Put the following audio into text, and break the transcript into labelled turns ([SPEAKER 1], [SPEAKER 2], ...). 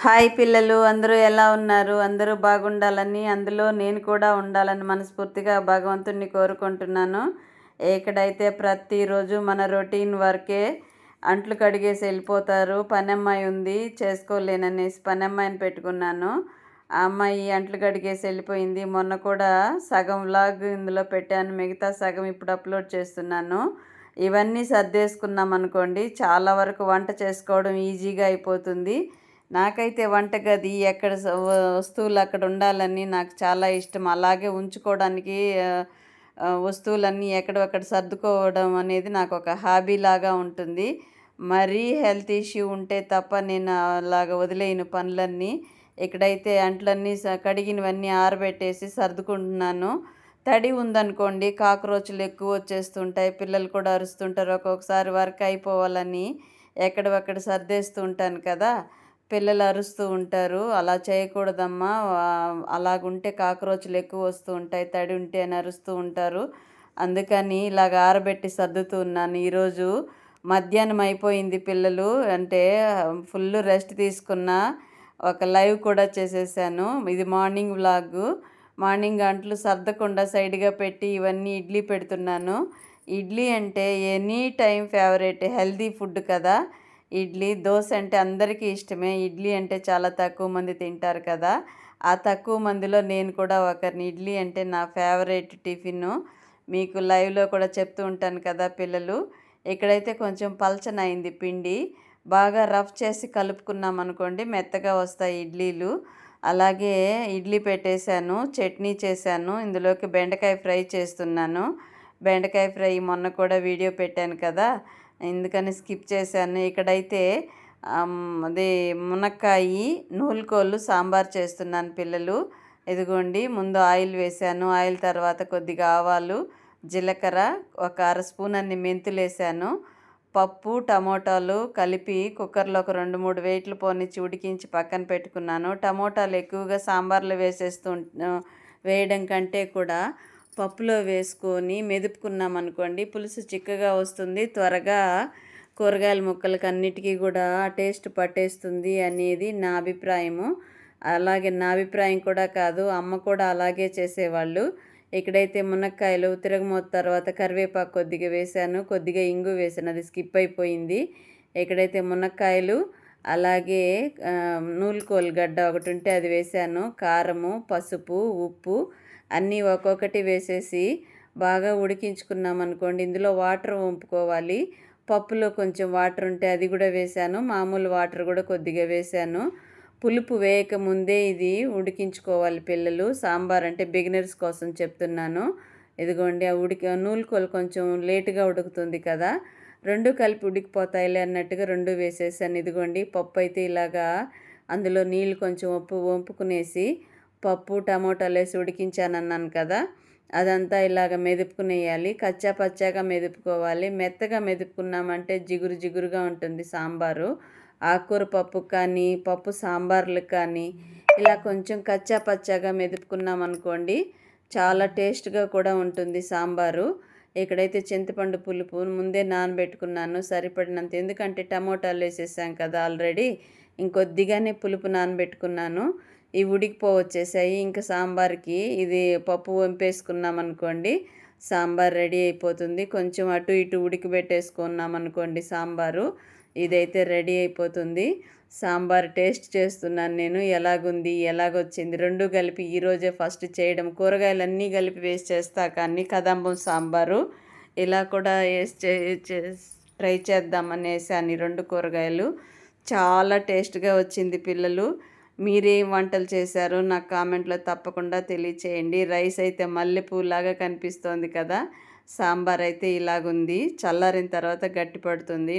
[SPEAKER 1] Hi పిల్లలు, అందరూ ఎలా ఉన్నారు? అందరూ బాగుండాలని, అందులో నేను కూడా ఉండాలని మనస్ఫూర్తిగా భగవంతుడిని కోరుకుంటున్నాను. ఇక్కడైతే ప్రతిరోజు మన రొటీన్ వర్కే. అంట్లు కడిగేసి వెళ్ళిపోతారు. పనమ్మాయి ఉంది, చేసుకోలేననేసి పనమ్మాయిని పెట్టుకున్నాను. ఆ అమ్మాయి అంట్లు కడిగేసి వెళ్ళిపోయింది. మొన్న కూడా సగం వ్లాగ్ ఇందులో పెట్టాను, మిగతా సగం ఇప్పుడు అప్లోడ్ చేస్తున్నాను. ఇవన్నీ సర్దేసుకున్నాం అనుకోండి, చాలా వరకు వంట చేసుకోవడం ఈజీగా అయిపోతుంది. నాకైతే వంటగది ఎక్కడ వస్తువులు అక్కడ ఉండాలని నాకు చాలా ఇష్టం. అలాగే ఉంచుకోవడానికి వస్తువులన్నీ ఎక్కడొక్కడ సర్దుకోవడం అనేది నాకు ఒక హాబీ లాగా ఉంటుంది. మరీ హెల్త్ ఇష్యూ ఉంటే తప్ప నేను అలాగ వదిలేయను పనులన్నీ. ఇక్కడైతే అంట్లన్నీ కడిగినవన్నీ ఆరబెట్టేసి సర్దుకుంటున్నాను. తడి ఉందనుకోండి, కాక్రోచ్లు ఎక్కువ వచ్చేస్తుంటాయి, పిల్లలు కూడా అరుస్తుంటారు. ఒక్కొక్కసారి వర్క్ అయిపోవాలని ఎక్కడొక్కడ సర్దేస్తూ ఉంటాను కదా, పిల్లలు అరుస్తూ ఉంటారు. అలా చేయకూడదమ్మా, అలాగుంటే కాక్రోచ్లు ఎక్కువ వస్తూ ఉంటాయి, తడి ఉంటే అని అరుస్తూ ఉంటారు. అందుకని ఇలాగ ఆరబెట్టి సర్దుతూ ఉన్నాను. ఈరోజు మధ్యాహ్నం అయిపోయింది, పిల్లలు అంటే ఫుల్ రెస్ట్ తీసుకున్న, ఒక లైవ్ కూడా చేసేసాను. ఇది మార్నింగ్ వ్లాగు. మార్నింగ్ అంట్లు సర్దకుండా సైడ్గా పెట్టి ఇవన్నీ ఇడ్లీ పెడుతున్నాను. ఇడ్లీ అంటే any time favourite, healthy food కదా. ఇడ్లీ, దోశ అంటే అందరికీ ఇష్టమే. ఇడ్లీ అంటే చాలా తక్కువ మంది తింటారు కదా. ఆ తక్కువ మందిలో నేను కూడా ఒకరిని. ఇడ్లీ అంటే నా ఫేవరెట్ టిఫిన్. మీకు లైవ్లో కూడా చెప్తూ ఉంటాను కదా పిల్లలు. ఇక్కడైతే కొంచెం పల్చనైంది పిండి. బాగా రఫ్ చేసి కలుపుకున్నాం అనుకోండి, మెత్తగా వస్తాయి ఇడ్లీలు. అలాగే ఇడ్లీ పెట్టేశాను, చట్నీ చేశాను. ఇందులోకి బెండకాయ ఫ్రై చేస్తున్నాను. బెండకాయ ఫ్రై మొన్న కూడా వీడియో పెట్టాను కదా, ఎందుకని స్కిప్ చేశాను. ఇక్కడైతే అదే మునక్కాయి, నూలుకోళ్ళు సాంబార్ చేస్తున్నాను పిల్లలు. ఇదిగోండి, ముందు ఆయిల్ వేసాను. ఆయిల్ తర్వాత కొద్దిగా ఆవాలు, జీలకర్ర, ఒక అర స్పూన్ అన్ని మెంతులు వేసాను. పప్పు, టమోటాలు కలిపి కుక్కర్లో ఒక 2-3 వేట్లు పోనిచ్చి ఉడికించి పక్కన పెట్టుకున్నాను. టమోటాలు ఎక్కువగా సాంబార్లో వేయడం కంటే కూడా పప్పులో వేసుకొని మెదుపుకున్నాం అనుకోండి, పులుసు చిక్కగా వస్తుంది, త్వరగా కూరగాయల ముక్కలకి అన్నిటికీ కూడా టేస్ట్ పట్టేస్తుంది అనేది నా అభిప్రాయము. అలాగే నా అభిప్రాయం కూడా కాదు, అమ్మ కూడా అలాగే చేసేవాళ్ళు. ఇక్కడైతే మునక్కాయలు తిరగమూత తర్వాత కరివేపాకు కొద్దిగా వేసాను, కొద్దిగా ఇంగు వేసాను, అది స్కిప్ అయిపోయింది. ఇక్కడైతే మునక్కాయలు, అలాగే నూలుకోలు గడ్డ ఒకటి ఉంటే అది వేసాను. కారము, పసుపు, ఉప్పు అన్నీ ఒక్కొక్కటి వేసేసి బాగా ఉడికించుకున్నాం అనుకోండి. ఇందులో వాటర్ వంపుకోవాలి. పప్పులో కొంచెం వాటర్ ఉంటే అది కూడా వేసాను, మామూలు వాటర్ కూడా కొద్దిగా వేసాను. పులుపు వేయకముందే ఇది ఉడికించుకోవాలి పిల్లలు. సాంబార్ అంటే బిగినర్స్ కోసం చెప్తున్నాను. ఇదిగోండి, ఆ నూలుకోలు కొంచెం లేటుగా ఉడుకుతుంది కదా, రెండు కలిపి ఉడికిపోతాయిలే అన్నట్టుగా రెండు వేసేసాను. ఇదిగోండి, పప్పు అయితే ఇలాగా అందులో నీళ్ళు కొంచెం వంపుకునేసి పప్పు టమోటాలు వేసి ఉడికించానన్నాను కదా, అదంతా ఇలాగ మెదుపుకునేయాలి. కచ్చా పచ్చాగా మెదుపుకోవాలి. మెత్తగా మెదుపుకున్నామంటే జిగురు జిగురుగా ఉంటుంది సాంబారు. ఆకుకూర పప్పు కానీ, పప్పు సాంబార్లకు కానీ ఇలా కొంచెం కచ్చా పచ్చాగా మెదుపుకున్నాం అనుకోండి, చాలా టేస్ట్గా కూడా ఉంటుంది సాంబారు. ఇక్కడైతే చింతపండు పులుపు ముందే నానబెట్టుకున్నాను సరిపడినంత, ఎందుకంటే టమోటాలు వేసేసాం కదా ఆల్రెడీ. ఇంకొద్దిగానే పులుపు నానబెట్టుకున్నాను. ఇవి ఉడికిపోవచ్చేసాయి. ఇంకా సాంబార్కి ఇది పప్పు వంపేసుకున్నాం అనుకోండి, సాంబార్ రెడీ అయిపోతుంది. కొంచెం అటు ఇటు ఉడికిపెట్టేసుకున్నాం అనుకోండి సాంబారు, ఇదైతే రెడీ అయిపోతుంది. సాంబార్ టేస్ట్ చేస్తున్నాను నేను, ఎలాగుంది, ఎలాగొచ్చింది. రెండు కలిపి ఈరోజే ఫస్ట్ చేయడం. కూరగాయలన్నీ కలిపి వేసి చేస్తా కానీ కదంబం సాంబారు ఇలా కూడా ట్రై చేద్దామనేసి అని 2 కూరగాయలు చాలా టేస్ట్గా వచ్చింది పిల్లలు. మీరేం వంటలు చేశారో నాకు కామెంట్లో తప్పకుండా తెలియచేయండి. రైస్ అయితే మల్లెపూలాగా కనిపిస్తోంది కదా, సాంబార్ అయితే ఇలాగుంది, చల్లారిన తర్వాత గట్టి పడుతుంది.